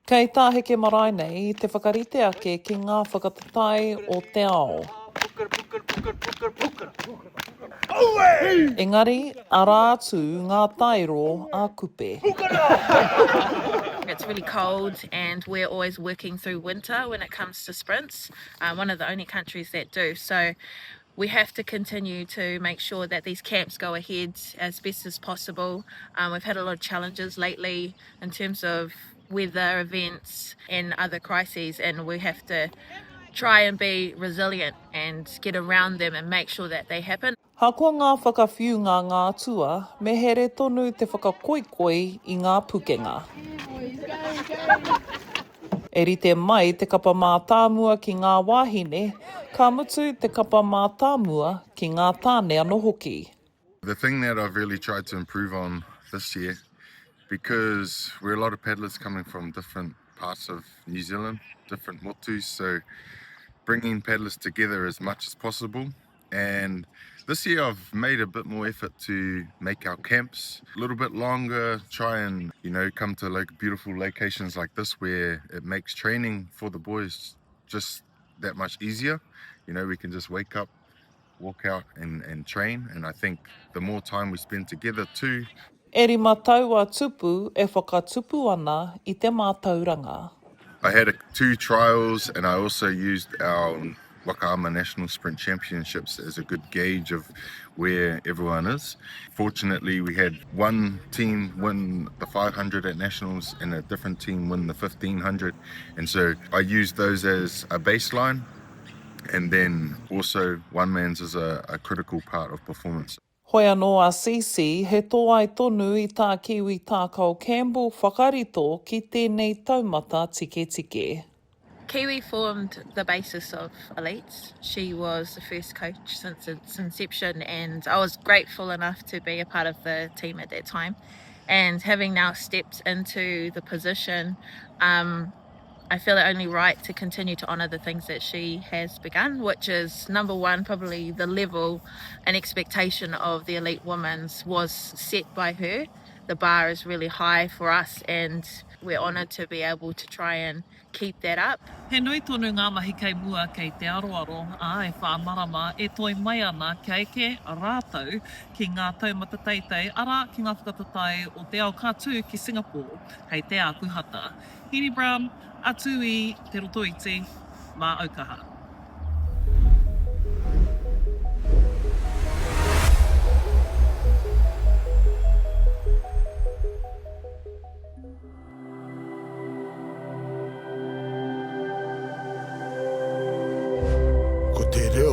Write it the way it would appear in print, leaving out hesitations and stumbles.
Kei Taheke Marae nei, te whakarite ake ki ngā whakatatai o te ao. Engari, ara atu ngā tairo a kupe. It's really cold and we're always working through winter when it comes to sprints. One of the only countries that do. So we have to continue to make sure that these camps go ahead as best as possible. We've had a lot of challenges lately in terms of weather events and other crises, and we have to try and be resilient and get around them and make sure that they happen. Hako ngā whakawhiunga ngā tua, me here tonu te whakakoikoi i ngā pukenga. E rite mai te kapa mātāmua ki ngā wāhine, ka mutu te kapa mātāmua ki ngā tāne anō hoki. The thing that I've really tried to improve on this year, because we're a lot of paddlers coming from different parts of New Zealand, different motus, so bringing paddlers together as much as possible. And this year I've made a bit more effort to make our camps a little bit longer, try and, come to beautiful locations like this where it makes training for the boys just that much easier. We can just wake up, walk out and train, and I think the more time we spend together too. E rima taua tupu e whakatupu ana I te mātauranga. I had 2 trials, and I also used our Waka Ama National Sprint Championships as a good gauge of where everyone is. Fortunately, we had one team win the 500 at Nationals and a different team win the 1500. And so I used those as a baseline, and then also one man's is a critical part of performance. Hoi anō a Sisi, he tō ai tonu I tā kiwi tākau Campbell whakarito ki tēnei taumata tike tike. Kiwi formed the basis of Elites. She was the first coach since its inception, and I was grateful enough to be a part of the team at that time. And having now stepped into the position, I feel it only right to continue to honour the things that she has begun, which is, number one, probably the level and expectation of the elite women's was set by her. The bar is really high for us, and we're honoured to be able to try and keep that up. He nui tonu ngā mahi kei mua kei te aroaro, e whāmarama e toi mai ana kia eke a rātau ki ngā taumata teitei ara ki ngā whakatatai o te ao kātū ki Singapore, hei te ākuhata. Hiri Brown, atu I te rotoiti, mā Aukaha. Ko te reo